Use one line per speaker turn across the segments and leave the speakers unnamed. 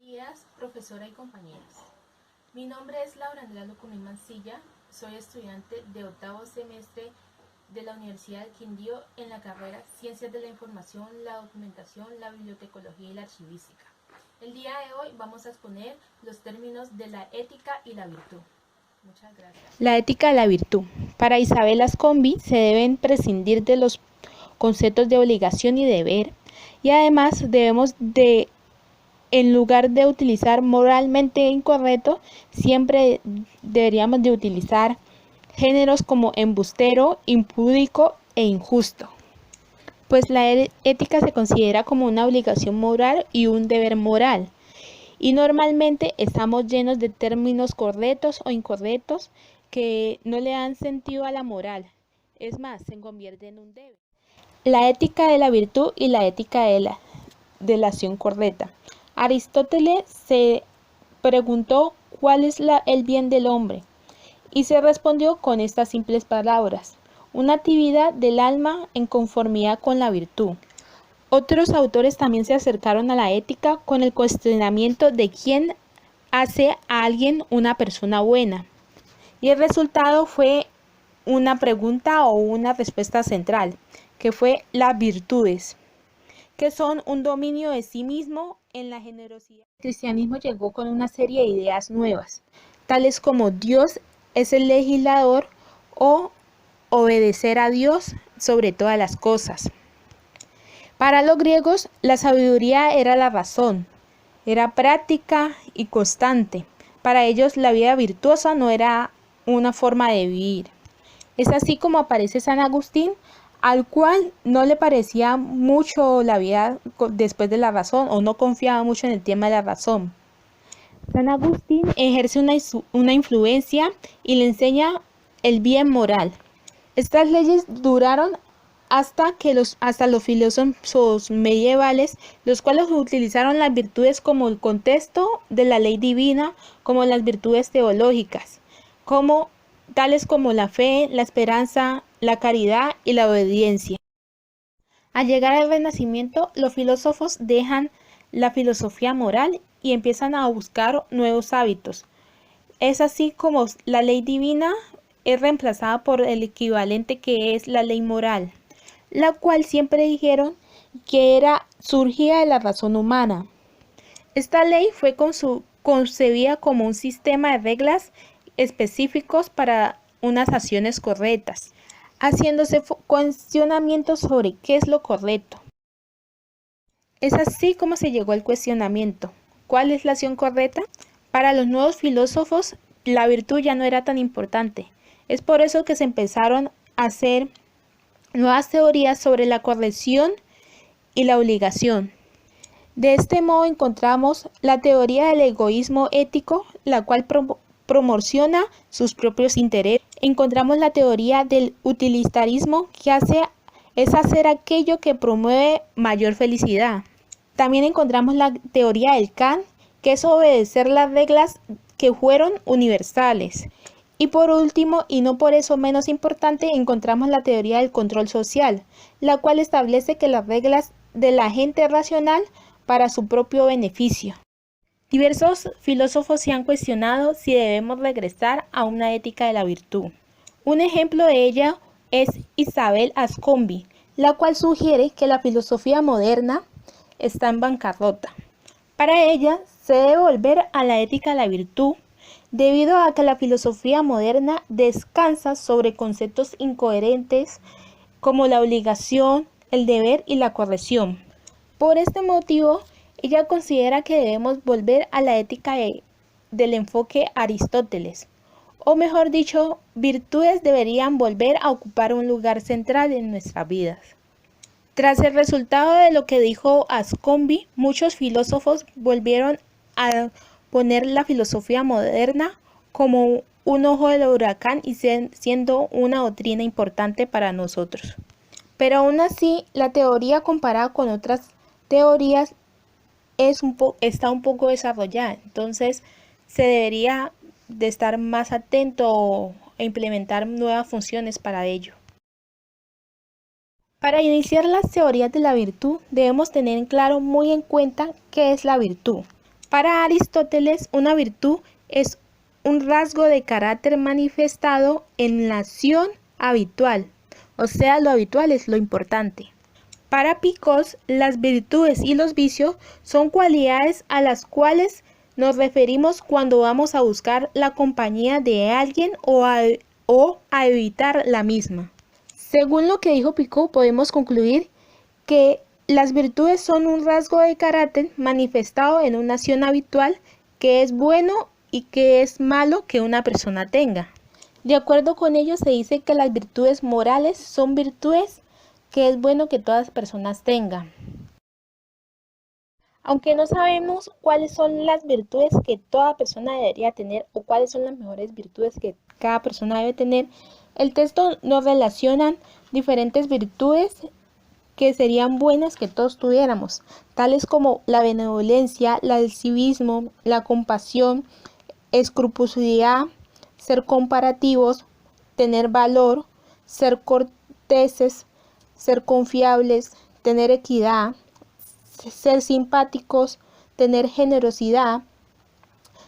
Días, profesora y compañeras. Mi nombre es Laura Andrea Lucumí Mancilla, soy estudiante de octavo semestre de la Universidad del Quindío en la carrera Ciencias de la Información, la Documentación, la Bibliotecología y la Archivística. El día de hoy vamos a exponer los términos de la ética y la virtud. Muchas gracias.
La ética de la virtud. Para Isabel Ascombi se deben prescindir de los conceptos de obligación y deber, y además en lugar de utilizar moralmente incorrecto, siempre deberíamos de utilizar géneros como embustero, impúdico e injusto. Pues la ética se considera como una obligación moral y un deber moral. Y normalmente estamos llenos de términos correctos o incorrectos que no le dan sentido a la moral. Es más, se convierte en un deber. La ética de la virtud y la ética de la acción correcta. Aristóteles se preguntó cuál es el bien del hombre y se respondió con estas simples palabras: una actividad del alma en conformidad con la virtud. Otros autores también se acercaron a la ética con el cuestionamiento de quién hace a alguien una persona buena. Y el resultado fue una pregunta o una respuesta central, que fue las virtudes, que son un dominio de sí mismo en la generosidad. El cristianismo llegó con una serie de ideas nuevas, tales como Dios es el legislador o obedecer a Dios sobre todas las cosas. Para los griegos, la sabiduría era la razón, era práctica y constante. Para ellos, la vida virtuosa no era una forma de vivir. Es así como aparece San Agustín, al cual no le parecía mucho la vida después de la razón, o no confiaba mucho en el tema de la razón. San Agustín ejerce una influencia y le enseña el bien moral. Estas leyes duraron hasta los filósofos medievales, los cuales utilizaron las virtudes como el contexto de la ley divina, como las virtudes teológicas, tales como la fe, la esperanza, la caridad y la obediencia. Al llegar al Renacimiento, los filósofos dejan la filosofía moral y empiezan a buscar nuevos hábitos. Es así como la ley divina es reemplazada por el equivalente que es la ley moral, la cual siempre dijeron que surgía de la razón humana. Esta ley fue concebida como un sistema de reglas específicos para unas acciones correctas, haciéndose cuestionamientos sobre qué es lo correcto. Es así como se llegó al cuestionamiento: ¿cuál es la acción correcta? Para los nuevos filósofos, la virtud ya no era tan importante. Es por eso que se empezaron a hacer nuevas teorías sobre la corrección y la obligación. De este modo encontramos la teoría del egoísmo ético, la cual promociona sus propios intereses. Encontramos la teoría del utilitarismo, que es hacer aquello que promueve mayor felicidad. También encontramos la teoría del Kant, que es obedecer las reglas que fueron universales. Y por último, y no por eso menos importante, encontramos la teoría del control social, la cual establece que las reglas de la gente racional para su propio beneficio. Diversos filósofos se han cuestionado si debemos regresar a una ética de la virtud. Un ejemplo de ella es Isabel Ascombi, la cual sugiere que la filosofía moderna está en bancarrota. Para ella, se debe volver a la ética de la virtud, debido a que la filosofía moderna descansa sobre conceptos incoherentes como la obligación, el deber y la corrección. Por este motivo, ella considera que debemos volver a la ética del enfoque Aristóteles, o mejor dicho, virtudes deberían volver a ocupar un lugar central en nuestras vidas. Tras el resultado de lo que dijo Ascombi, muchos filósofos volvieron a poner la filosofía moderna como un ojo del huracán y siendo una doctrina importante para nosotros. Pero aún así, la teoría comparada con otras teorías está un poco desarrollada, entonces se debería de estar más atento e implementar nuevas funciones para ello. Para iniciar las teorías de la virtud, debemos tener en claro muy en cuenta qué es la virtud. Para Aristóteles, una virtud es un rasgo de carácter manifestado en la acción habitual, o sea, lo habitual es lo importante. Para Picot, las virtudes y los vicios son cualidades a las cuales nos referimos cuando vamos a buscar la compañía de alguien o a evitar la misma. Según lo que dijo Picot, podemos concluir que las virtudes son un rasgo de carácter manifestado en una acción habitual que es bueno y que es malo que una persona tenga. De acuerdo con ello, se dice que las virtudes morales son virtudes que es bueno que todas las personas tengan. Aunque no sabemos cuáles son las virtudes que toda persona debería tener o cuáles son las mejores virtudes que cada persona debe tener, el texto nos relaciona diferentes virtudes que serían buenas que todos tuviéramos, tales como la benevolencia, el civismo, la compasión, escrupulosidad, ser comparativos, tener valor, ser corteses, ser confiables, tener equidad, ser simpáticos, tener generosidad,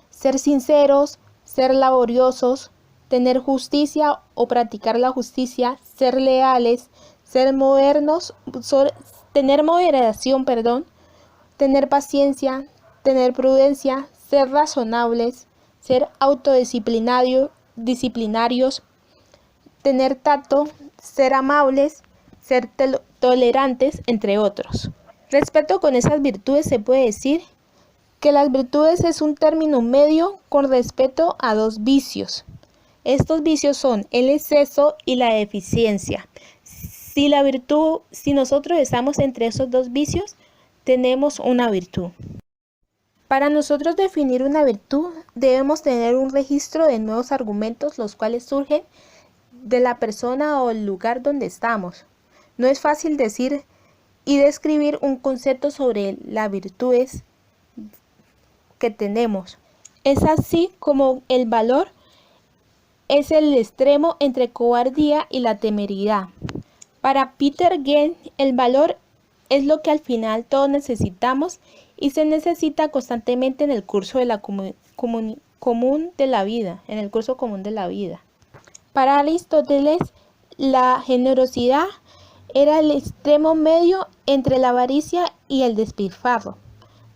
ser sinceros, ser laboriosos, tener justicia o practicar la justicia, ser leales, ser modernos, tener moderación, tener paciencia, tener prudencia, ser razonables, ser autodisciplinarios, tener tacto, ser amables, ser tolerantes, entre otros. Respecto con esas virtudes se puede decir que las virtudes es un término medio con respecto a dos vicios. Estos vicios son el exceso y la deficiencia. Si nosotros estamos entre esos dos vicios, tenemos una virtud. Para nosotros definir una virtud, debemos tener un registro de nuevos argumentos, los cuales surgen de la persona o el lugar donde estamos. No es fácil decir y describir un concepto sobre las virtudes que tenemos. Es así como el valor es el extremo entre cobardía y la temeridad. Para Peter Gent, el valor es lo que al final todos necesitamos y se necesita constantemente en el curso de la común de la vida. Para Aristóteles, la generosidad era el extremo medio entre la avaricia y el despilfarro,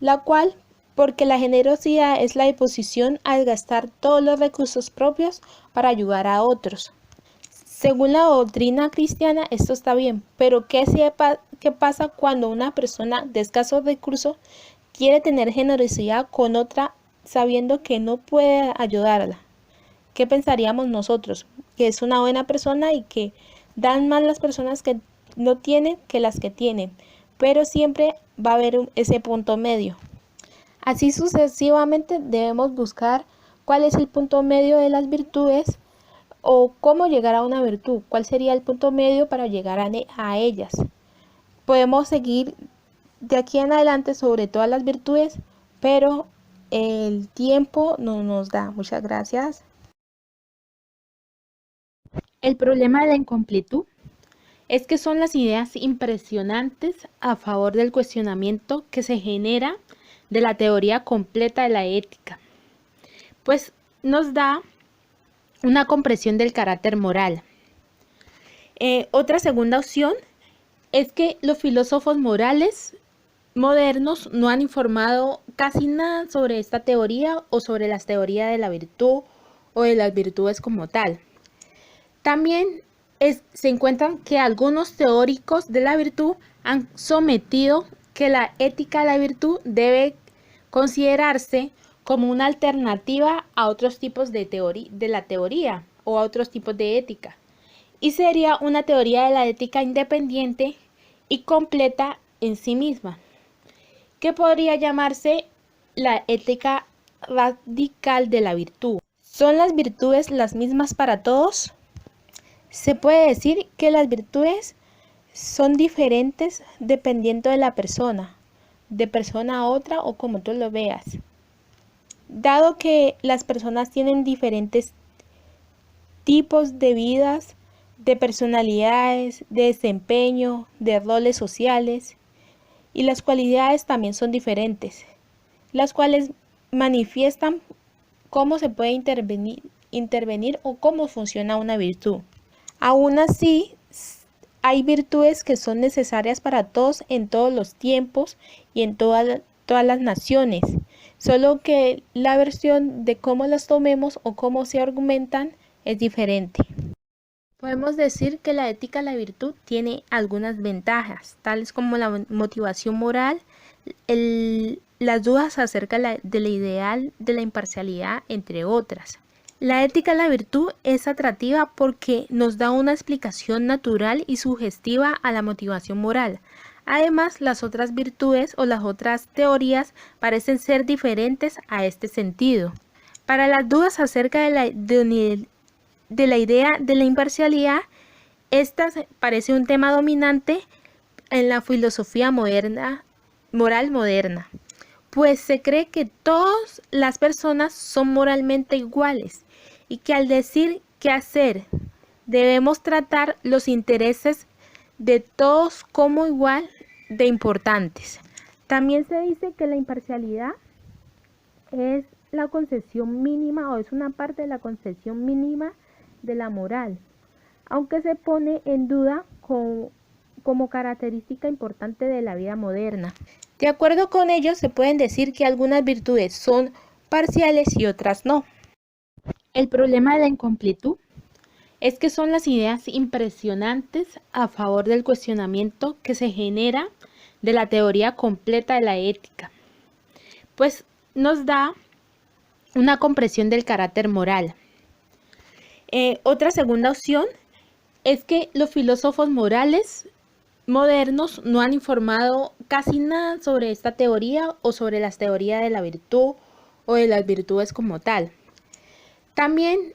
la cual, porque la generosidad es la disposición a gastar todos los recursos propios para ayudar a otros. Según la doctrina cristiana, esto está bien, pero ¿qué pasa cuando una persona de escasos recursos quiere tener generosidad con otra sabiendo que no puede ayudarla? ¿Qué pensaríamos nosotros? Que es una buena persona y que dan más las personas que no tienen que las que tienen, pero siempre va a haber ese punto medio. Así sucesivamente debemos buscar cuál es el punto medio de las virtudes o cómo llegar a una virtud, cuál sería el punto medio para llegar a ellas. Podemos seguir de aquí en adelante sobre todas las virtudes, pero el tiempo no nos da. Muchas gracias. El problema de la incompletud es que son las ideas impresionantes a favor del cuestionamiento que se genera de la teoría completa de la ética, pues nos da una comprensión del carácter moral. Otra segunda opción es que los filósofos morales modernos no han informado casi nada sobre esta teoría o sobre las teorías de la virtud o de las virtudes como tal. También se encuentran que algunos teóricos de la virtud han sometido que la ética de la virtud debe considerarse como una alternativa a otros tipos de la teoría o a otros tipos de ética. Y sería una teoría de la ética independiente y completa en sí misma, que podría llamarse la ética radical de la virtud. ¿Son las virtudes las mismas para todos? Se puede decir que las virtudes son diferentes dependiendo de la persona, de persona a otra o como tú lo veas. Dado que las personas tienen diferentes tipos de vidas, de personalidades, de desempeño, de roles sociales, y las cualidades también son diferentes, las cuales manifiestan cómo se puede intervenir o cómo funciona una virtud. Aún así, hay virtudes que son necesarias para todos en todos los tiempos y en todas las naciones, solo que la versión de cómo las tomemos o cómo se argumentan es diferente. Podemos decir que la ética de la virtud tiene algunas ventajas, tales como la motivación moral, las dudas acerca de la ideal de la imparcialidad, entre otras. La ética de la virtud es atractiva porque nos da una explicación natural y sugestiva a la motivación moral. Además, las otras virtudes o las otras teorías parecen ser diferentes a este sentido. Para las dudas acerca de la idea de la imparcialidad, esta parece un tema dominante en la filosofía moral moderna, pues se cree que todas las personas son moralmente iguales y que al decir qué hacer, debemos tratar los intereses de todos como igual de importantes. También se dice que la imparcialidad es la concepción mínima o es una parte de la concepción mínima de la moral, aunque se pone en duda como característica importante de la vida moderna. De acuerdo con ello, se pueden decir que algunas virtudes son parciales y otras no. El problema de la incompletud es que son las ideas impresionantes a favor del cuestionamiento que se genera de la teoría completa de la ética, pues nos da una comprensión del carácter moral. Otra segunda opción es que los filósofos morales modernos no han informado casi nada sobre esta teoría o sobre las teorías de la virtud o de las virtudes como tal. También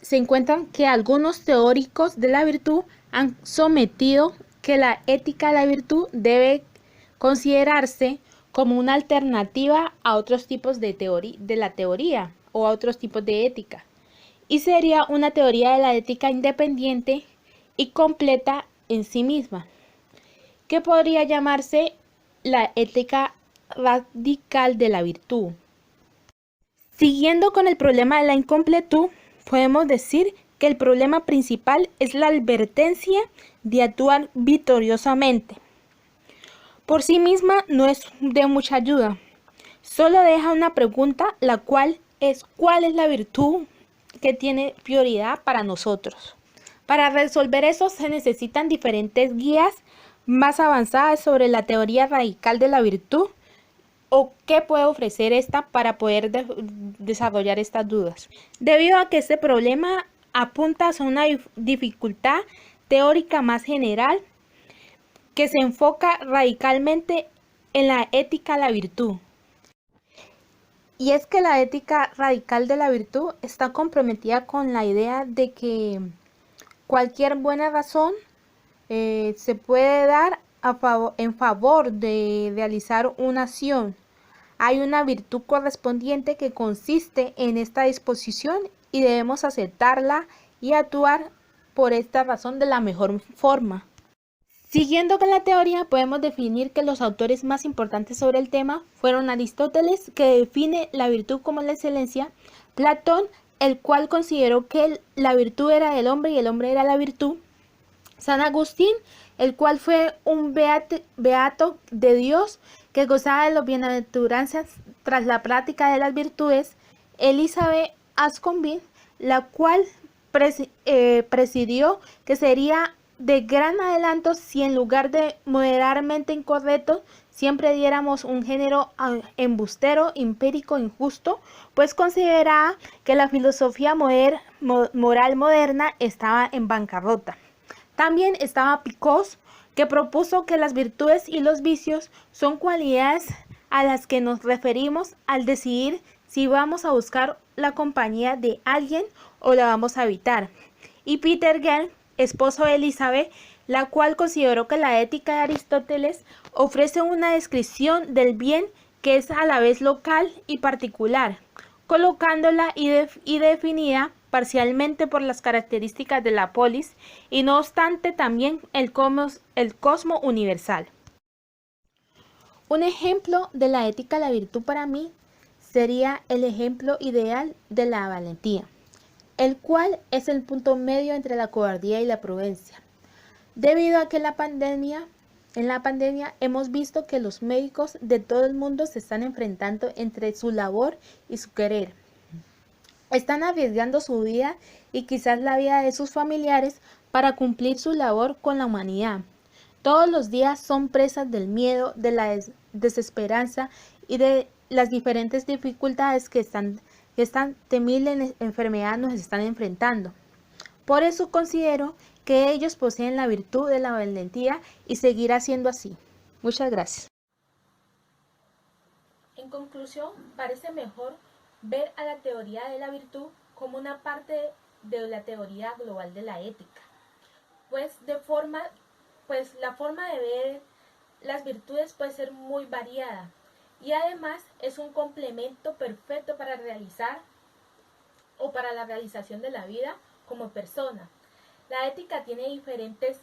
se encuentran que algunos teóricos de la virtud han sometido que la ética de la virtud debe considerarse como una alternativa a otros tipos de la teoría o a otros tipos de ética, y sería una teoría de la ética independiente y completa en sí misma, que podría llamarse la ética radical de la virtud. Siguiendo con el problema de la incompletud, podemos decir que el problema principal es la advertencia de actuar victoriosamente. Por sí misma no es de mucha ayuda, solo deja una pregunta, la cual es ¿cuál es la virtud que tiene prioridad para nosotros? Para resolver eso se necesitan diferentes guías más avanzadas sobre la teoría radical de la virtud o qué puede ofrecer esta para poder desarrollar estas dudas. Debido a que este problema apunta a una dificultad teórica más general que se enfoca radicalmente en la ética de la virtud. Y es que la ética radical de la virtud está comprometida con la idea de que cualquier buena razón se puede dar en favor de realizar una acción. Hay una virtud correspondiente que consiste en esta disposición y debemos aceptarla y actuar por esta razón de la mejor forma. Siguiendo con la teoría, podemos definir que los autores más importantes sobre el tema fueron Aristóteles, que define la virtud como la excelencia, Platón, el cual consideró que la virtud era del hombre y el hombre era la virtud, San Agustín, el cual fue un beato de Dios que gozaba de las bienaventuranzas tras la práctica de las virtudes, Elizabeth Ascombin, la cual presidió que sería de gran adelanto si en lugar de moderadamente incorrecto siempre diéramos un género embustero, empírico, injusto, pues consideraba que la filosofía moral moderna estaba en bancarrota. También estaba Picot, que propuso que las virtudes y los vicios son cualidades a las que nos referimos al decidir si vamos a buscar la compañía de alguien o la vamos a evitar. Y Peter Gell, esposo de Elizabeth, la cual consideró que la ética de Aristóteles ofrece una descripción del bien que es a la vez local y particular, colocándola y definida parcialmente por las características de la polis y no obstante también el cosmo universal. Un ejemplo de la ética de la virtud para mí sería el ejemplo ideal de la valentía, el cual es el punto medio entre la cobardía y la prudencia. Debido a que en la pandemia hemos visto que los médicos de todo el mundo se están enfrentando entre su labor y su querer. Están arriesgando su vida y quizás la vida de sus familiares para cumplir su labor con la humanidad. Todos los días son presas del miedo, de la desesperanza y de las diferentes dificultades que esta temible enfermedad nos están enfrentando. Por eso considero que ellos poseen la virtud de la valentía y seguirá siendo así. Muchas gracias.
En conclusión, parece mejor ver a la teoría de la virtud como una parte de la teoría global de la ética, pues la forma de ver las virtudes puede ser muy variada y además es un complemento perfecto para la realización de la vida como persona. La ética tiene diferentes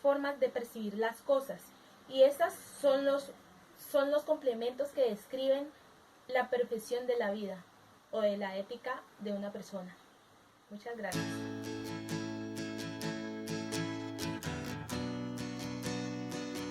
formas de percibir las cosas y estas son los complementos que describen la perfección de la vida o de la ética de una persona. Muchas gracias.